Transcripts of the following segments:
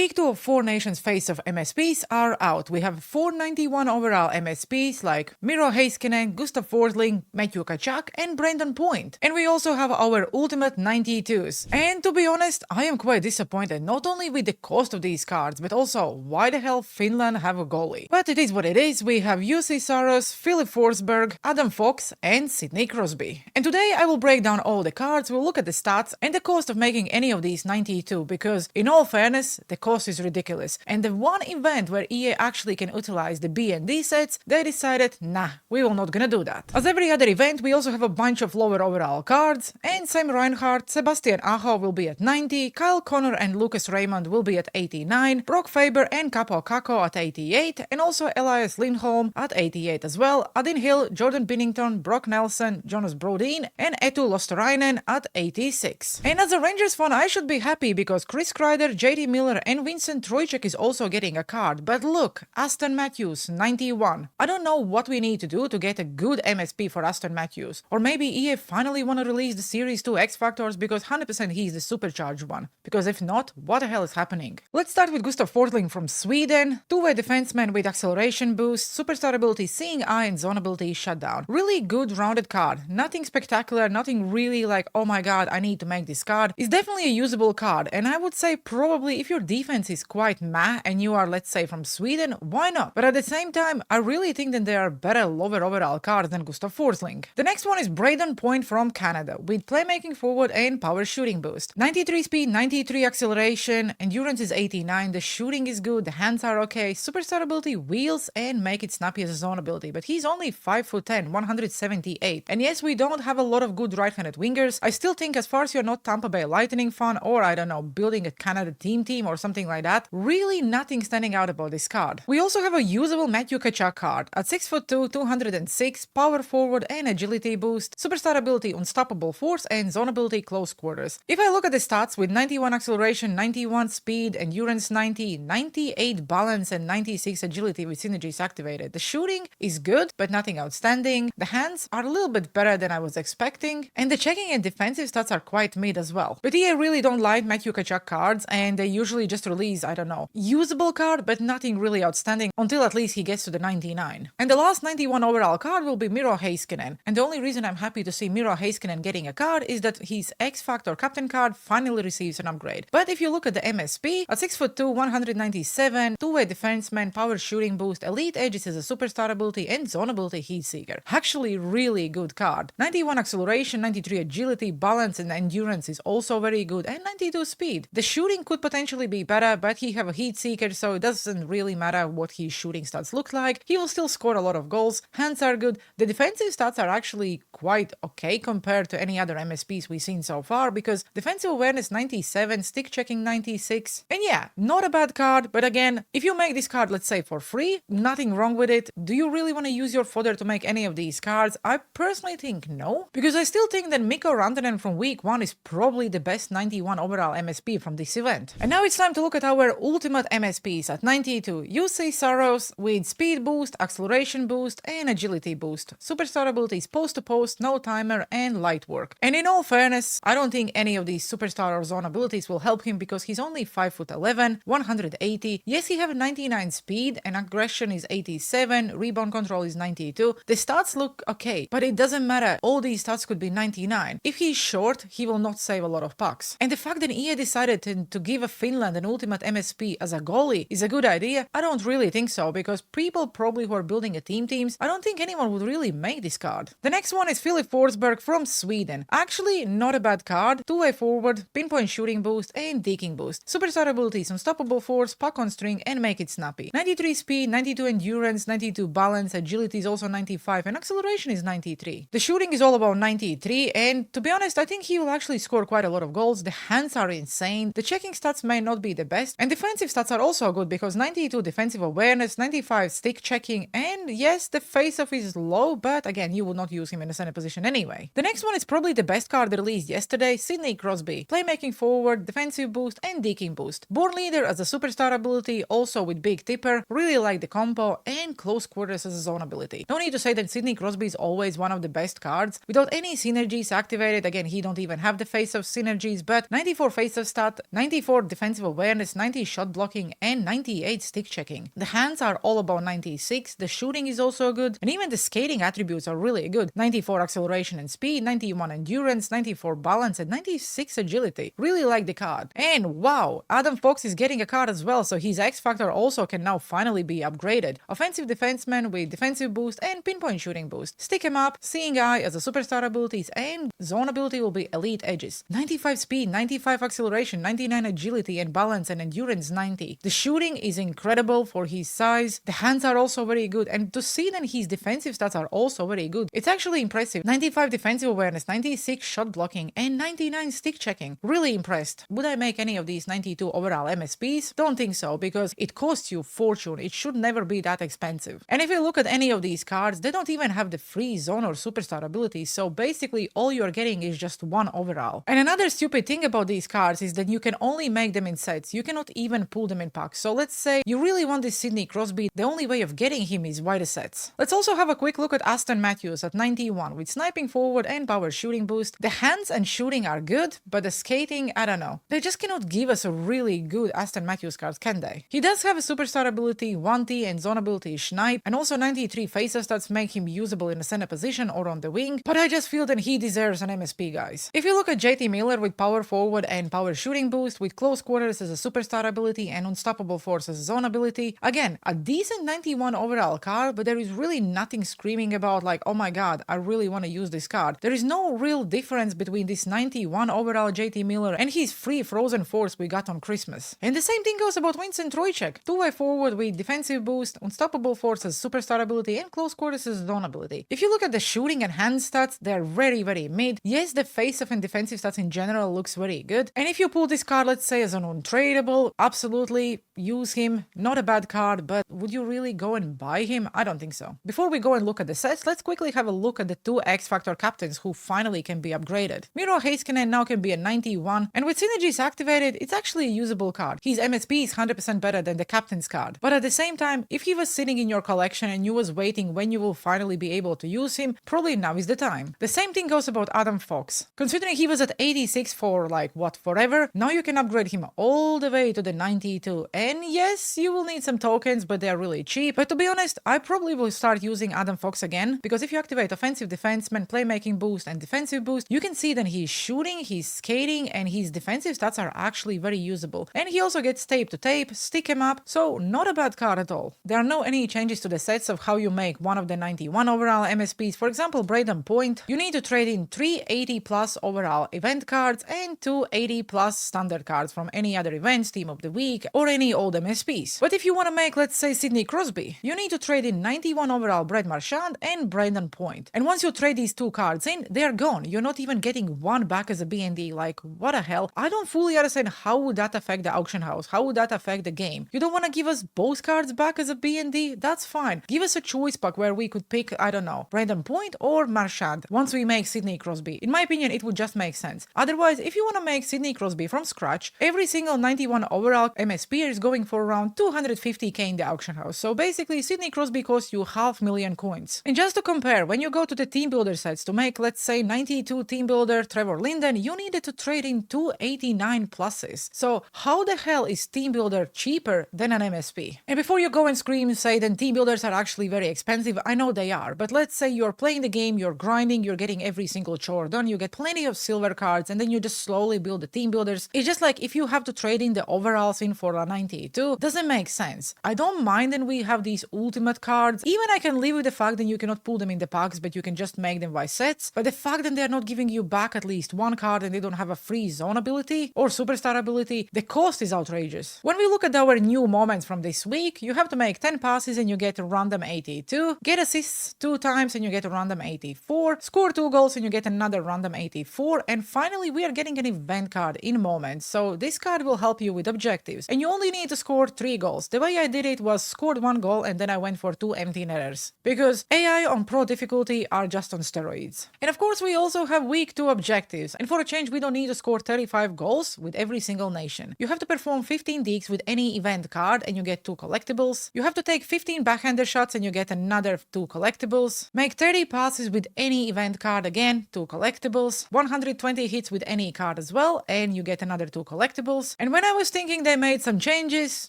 Week 2 of Four Nations face-off MSPs are out. We have 491 overall MSPs like Miro Heiskanen, Gustav Forsling, Matthew Tkachuk, and Brandon Point. And we also have our ultimate 92s. And to be honest, I am quite disappointed not only with the cost of these cards, but also why the hell Finland have a goalie. But it is what it is. We have UC Saros, Philip Forsberg, Adam Fox, and Sidney Crosby. And today I will break down all the cards, we'll look at the stats and the cost of making any of these 92, because in all fairness, the cost is ridiculous. And the one event where EA actually can utilize the B and D sets, they decided, nah, we will not gonna do that. As every other event, we also have a bunch of lower overall cards, and Sam Reinhart, Sebastian Aho will be at 90, Kyle Connor and Lucas Raymond will be at 89, Brock Faber and Capo Kako at 88, and also Elias Lindholm at 88 as well, Adin Hill, Jordan Binnington, Brock Nelson, Jonas Brodin, and Etu Lostarainen at 86. And as a Rangers fan, I should be happy because Chris Kreider, JD Miller, and Vincent Trocheck is also getting a card. But look, Aston Matthews, 91. I don't know what we need to do to get a good MSP for Aston Matthews. Or maybe EA finally want to release the Series 2 X Factors because 100% he's the supercharged one. Because if not, what the hell is happening? Let's start with Gustav Forsling from Sweden. Two-way defenseman with acceleration boost, superstar ability Seeing Eye, and zone ability Shutdown. Really good rounded card. Nothing spectacular, nothing really like, oh my god, I need to make this card. It's definitely a usable card, and I would say probably if your defense is quite meh and you are, let's say, from Sweden, why not? But at the same time, I really think that there are better lower overall cards than Gustav Forsling. The next one is Brayden Point from Canada with playmaking forward and power shooting boost. 93 speed, 93 acceleration, endurance is 89, the shooting is good, the hands are okay, superstar ability wheels and make it snappy as a zone ability, but he's only 5'10", 178. And yes, we don't have a lot of good right-handed wingers. I still think as far as you're not Tampa Bay Lightning fan or I don't know, building a Canada team or something like that, really nothing standing out about this card. We also have a usable Matthew Tkachuk card at 6'2", 206, power forward and agility boost, superstar ability unstoppable force and zone ability close quarters. If I look at the stats with 91 acceleration, 91 speed, endurance 90, 98 balance and 96 agility with synergies activated, the shooting is good but nothing outstanding, the hands are a little bit better than I was expecting, and the checking and defensive stats are quite mid as well. But EA really don't like Matthew Tkachuk cards and they usually just release, I don't know, usable card but nothing really outstanding until at least he gets to the 99. And the last 91 overall card will be Miro Heiskanen, and the only reason I'm happy to see Miro Heiskanen getting a card is that his X Factor captain card finally receives an upgrade. But if you look at the MSP, at 6'2", 197, two-way defenseman, power shooting boost, elite edges as a superstar ability and zone ability Heat Seeker. Actually really good card. 91 acceleration, 93 agility, balance and endurance is also very good, and 92 speed. The shooting could potentially be better, but he have a Heat Seeker, so it doesn't really matter what his shooting stats look like. He will still score a lot of goals, hands are good, the defensive stats are actually quite okay compared to any other MSPs we've seen so far, because defensive awareness 97, stick checking 96, and yeah, not a bad card, but again, if you make this card, let's say for free, nothing wrong with it. Do you really want to use your fodder to make any of these cards? I personally think no, because I still think that Mikko Rantanen from week 1 is probably the best 91 overall MSP from this event. And now it's time to look at our ultimate MSPs at 92. UC Saros with speed boost, acceleration boost, and agility boost. Superstar abilities post to post, no timer, and light work. And in all fairness, I don't think any of these superstar or zone abilities will help him because he's only 5'11", 180. Yes, he have 99 speed and aggression is 87, rebound control is 92. The stats look okay, but it doesn't matter. All these stats could be 99. If he's short, he will not save a lot of pucks. And the fact that EA decided to give a Finland an ultimate MSP as a goalie is a good idea? I don't really think so, because people probably who are building a teams, I don't think anyone would really make this card. The next one is Philip Forsberg from Sweden. Actually, not a bad card. Two-way forward, pinpoint shooting boost, and deking boost. Superstar abilities, unstoppable force, puck on string, and make it snappy. 93 speed, 92 endurance, 92 balance, agility is also 95, and acceleration is 93. The shooting is all about 93, and to be honest, I think he will actually score quite a lot of goals. The hands are insane. The checking stats may not be the best, and defensive stats are also good because 92 defensive awareness, 95 stick checking, and yes, the face-off is low, but again, you would not use him in a center position anyway. The next one is probably the best card released yesterday, Sidney Crosby. Playmaking forward, defensive boost, and deking boost. Born leader as a superstar ability, also with big tipper, really like the combo, and close quarters as a zone ability. No need to say that Sidney Crosby is always one of the best cards. Without any synergies activated, again, he don't even have the face-off synergies, but 94 face-off stat, 94 defensive awareness, awareness, 90 shot blocking, and 98 stick checking. The hands are all about 96, the shooting is also good, and even the skating attributes are really good. 94 acceleration and speed, 91 endurance, 94 balance, and 96 agility. Really like the card. And wow, Adam Fox is getting a card as well, so his X Factor also can now finally be upgraded. Offensive defenseman with defensive boost and pinpoint shooting boost. Stick him up, seeing eye as a superstar abilities, and zone ability will be elite edges. 95 speed, 95 acceleration, 99 agility and balance, and endurance 90. The shooting is incredible for his size. The hands are also very good, and to see that his defensive stats are also very good, it's actually impressive. 95 defensive awareness, 96 shot blocking, and 99 stick checking. Really impressed. Would I make any of these 92 overall MSPs? Don't think so, because it costs you fortune. It should never be that expensive. And if you look at any of these cards, they don't even have the free zone or superstar abilities, so basically all you're getting is just one overall. And another stupid thing about these cards is that you can only make them in sets. You cannot even pull them in packs. So let's say you really want this Sidney Crosby, the only way of getting him is via the sets. Let's also have a quick look at Aston Matthews at 91 with sniping forward and power shooting boost. The hands and shooting are good, but the skating, I don't know. They just cannot give us a really good Aston Matthews card, can they? He does have a superstar ability, 1T, and zone ability is Snipe, and also 93 faces stats make him usable in a center position or on the wing, but I just feel that he deserves an MSP, guys. If you look at JT Miller with power forward and power shooting boost, with close quarters as a superstar ability and unstoppable force as a zone ability, again, a decent 91 overall card, but there is really nothing screaming about like, oh my god, I really want to use this card. There is no real difference between this 91 overall JT Miller and his free frozen force we got on Christmas. And the same thing goes about Vincent Trocheck. Two-way forward with defensive boost, unstoppable force as superstar ability, and close quarters as zone ability. If you look at the shooting and hand stats, they're very mid. Yes, the face-off and defensive stats in general looks very good. And if you pull this card, let's say, as an untradeable, absolutely use him. Not a bad card, but would you really go and buy him? I don't think so. Before we go and look at the sets, let's quickly have a look at the two X-Factor captains who finally can be upgraded. Miro Heiskanen now can be a 91, and with synergies activated, it's actually a usable card. His MSP is 100% better than the captain's card. But at the same time, if he was sitting in your collection and you was waiting when you will finally be able to use him, probably now is the time. The same thing goes about Adam Fox. Considering he was at 86 for like what, forever, now you can upgrade him all the way to the 92. And yes, you will need some tokens, but they're really cheap. But to be honest, I probably will start using Adam Fox again, because if you activate offensive defenseman, playmaking boost, and defensive boost, you can see that he's shooting, he's skating, and his defensive stats are actually very usable. And he also gets tape to tape, stick him up, so not a bad card at all. There are no any changes to the sets of how you make one of the 91 overall MSPs. For example, Braden Point, you need to trade in 3 80 plus overall event cards and 2 80 plus standard cards from any other events, team of the week, or any old MSPs. But if you want to make, let's say, Sidney Crosby, you need to trade in 91 overall Brad Marchand and Braden Point. And once you trade these two cards in, they're gone. You're not even getting one back as a BND. Like, what the hell? I don't fully understand how would that affect the auction house? How would that affect the game? You don't want to give us both cards back as a BND? That's fine. Give us a choice pack where we could pick, I don't know, Braden Point or Marchand once we make Sidney Crosby. In my opinion, it would just make sense. Otherwise, if you want to make Sidney Crosby from scratch, every single 91 overall MSP is going for around 250k in the auction house. So basically, Sidney Crosby costs you 500,000 coins. And just to compare, when you go to the team builder sets to make, let's say, 92 team builder Trevor Linden, you needed to trade in 289 pluses. So how the hell is team builder cheaper than an MSP? And before you go and scream, say then team builders are actually very expensive, I know they are, but let's say you're playing the game, you're grinding, you're getting every single chore done, you get plenty of silver cards, and then you just slowly build the team builders. It's just like if you have to trade in the overalls in for a 92, doesn't make sense. I don't mind that we have these ultimate cards. Even I can live with the fact that you cannot pull them in the packs, but you can just make them by sets. But the fact that they're not giving you back at least one card and they don't have a free zone ability or superstar ability, the cost is outrageous. When we look at our new moments from this week, you have to make 10 passes and you get a random 82, get assists 2 times and you get a random 84, score 2 goals and you get another random 84, and finally we are getting an event card in moments. So this card will help you with objectives, and you only need need to score 3 goals. The way I did it was scored 1 goal and then I went for 2 empty netters. Because AI on pro difficulty are just on steroids. And of course we also have week 2 objectives. And for a change we don't need to score 35 goals with every single nation. You have to perform 15 digs with any event card and you get 2 collectibles. You have to take 15 backhander shots and you get another 2 collectibles. Make 30 passes with any event card, again 2 collectibles. 120 hits with any card as well and you get another 2 collectibles. And when I was thinking they made some changes,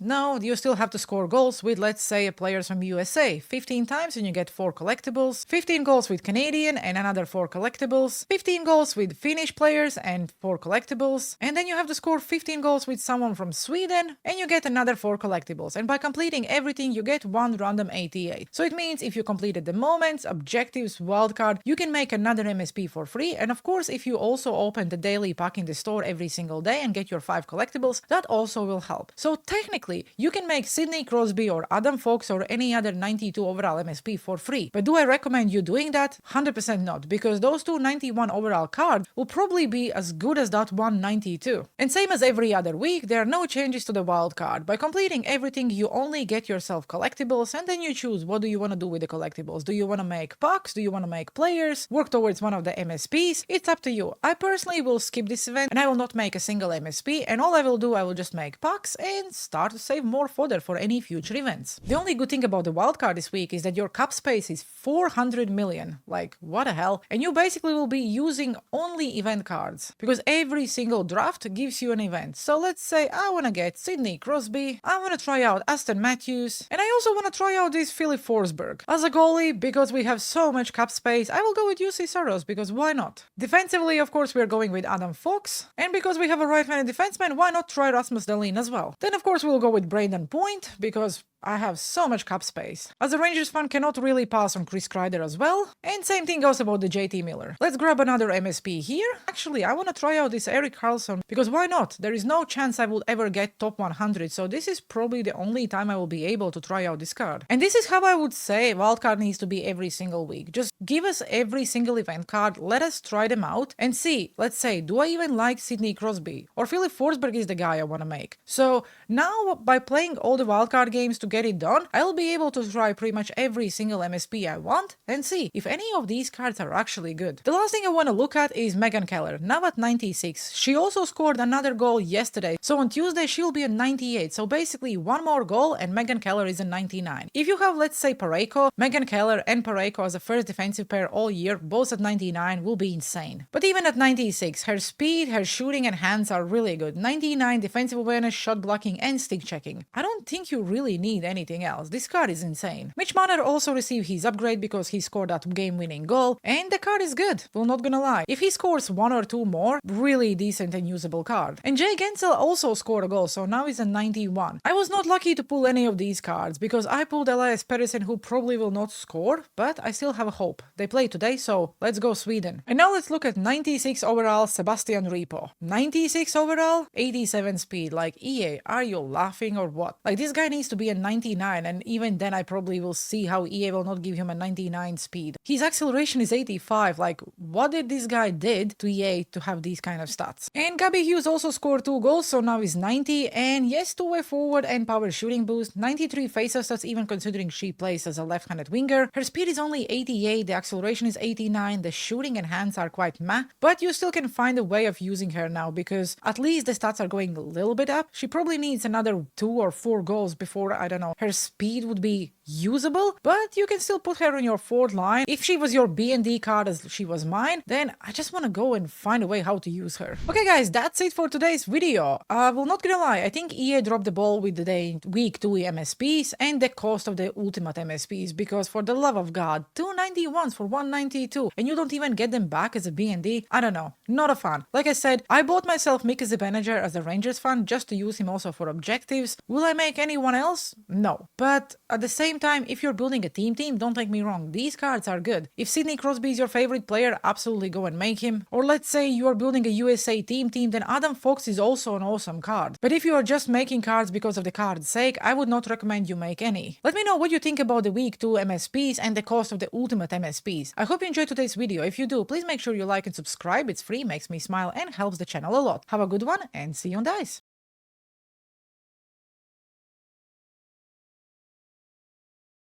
no, you still have to score goals with, let's say, players from USA 15 times and you get 4 collectibles. 15 goals with Canadian and another 4 collectibles. 15 goals with Finnish players and 4 collectibles. And then you have to score 15 goals with someone from Sweden and you get another 4 collectibles. And by completing everything you get 1 random 88. So it means if you completed the moments, objectives, wildcard, you can make another MSP for free. And of course if you also open the daily pack in the store every single day and get your 5 collectibles, that also will help. So technically you can make Sidney Crosby or Adam Fox or any other 92 overall MSP for free. But do I recommend you doing that? 100% not, because those 2 91 overall cards will probably be as good as that 192. And same as every other week, there are no changes to the wild card. By completing everything, you only get yourself collectibles and then you choose what do you want to do with the collectibles. Do you want to make packs? Do you want to make players? Work towards one of the MSPs? It's up to you. I personally will skip this event and I will not make a single MSP, and all I will do, I will just make packs and start to save more fodder for any future events. The only good thing about the wildcard this week is that your cap space is 400 million. Like, what the hell? And you basically will be using only event cards because every single draft gives you an event. So let's say I want to get Sidney Crosby, I want to try out Aston Matthews, and I also want to try out this Philip Forsberg. As a goalie, because we have so much cap space, I will go with UC Soros because why not? Defensively, of course, we are going with Adam Fox, and because we have a right-handed defenseman, why not try Rasmus Dahlin as well? Then of course we'll go with Brayden Point because I have so much cap space. As a Rangers fan, cannot really pass on Chris Kreider as well. And same thing goes about the JT Miller. Let's grab another MSP here. Actually, I want to try out this Erik Karlsson because why not? There is no chance I would ever get top 100, so this is probably the only time I will be able to try out this card. And this is how I would say wildcard needs to be every single week. Just give us every single event card, let us try them out and see, let's say, do I even like Sidney Crosby? Or Philip Forsberg is the guy I want to make. So now by playing all the wildcard games to get it done, I'll be able to try pretty much every single MSP I want and see if any of these cards are actually good. The last thing I want to look at is Megan Keller, now at 96. She also scored another goal yesterday, so on Tuesday she'll be at 98. So basically one more goal and Megan Keller is a 99. If you have, let's say, Parayko, Megan Keller and Parayko as a first defensive pair all year, both at 99, will be insane. But even at 96, her speed, her shooting and hands are really good. 99 defensive awareness, shot blocking and stick checking. I don't think you really need anything else. This card is insane. Mitch Marner also received his upgrade because he scored that game-winning goal, and the card is good, we're not gonna lie. If he scores 1 or 2 more, really decent and usable card. And Jay Gensel also scored a goal, so now he's a 91. I was not lucky to pull any of these cards because I pulled Elias Pettersson, who probably will not score, but I still have a hope. They play today, so let's go Sweden. And now let's look at 96 overall Sebastian Repo. 96 overall, 87 speed. Like, EA, are you laughing or what? Like, this guy needs to be a 99, and even then I probably will see how EA will not give him a 99 speed. His acceleration is 85. Like, what did this guy did to EA to have these kind of stats? And Gabby Hughes also scored 2 goals, so now he's 90. And yes, 2-way forward and power shooting boost. 93 faceoff stats, even considering she plays as a left-handed winger. Her speed is only 88, the acceleration is 89, the shooting and hands are quite meh, but you still can find a way of using her now because at least the stats are going a little bit up. She probably needs another 2 or 4 goals before, I don't know, her speed would be usable, but you can still put her on your 4th line. If she was your B&D card as she was mine, then I just want to go and find a way how to use her. Okay guys, that's it for today's video. Well, not gonna lie, I think EA dropped the ball with the week 2 MSPs and the cost of the ultimate MSPs, because for the love of God, 291s for 192 and you don't even get them back as a B&D? I don't know, not a fan. Like I said, I bought myself Mika Zibanejad as a Rangers fan just to use him also for objectives. Will I make anyone else? No. But at the same time, if you're building a team, don't take me wrong, these cards are good. If Sidney Crosby is your favorite player, absolutely go and make him. Or let's say you are building a USA team, then Adam Fox is also an awesome card. But if you are just making cards because of the card's sake, I would not recommend you make any. Let me know what you think about the week 2 MSPs and the cost of the ultimate MSPs. I hope you enjoyed today's video. If you do, please make sure you like and subscribe. It's free, makes me smile and helps the channel a lot. Have a good one and see you on Dice.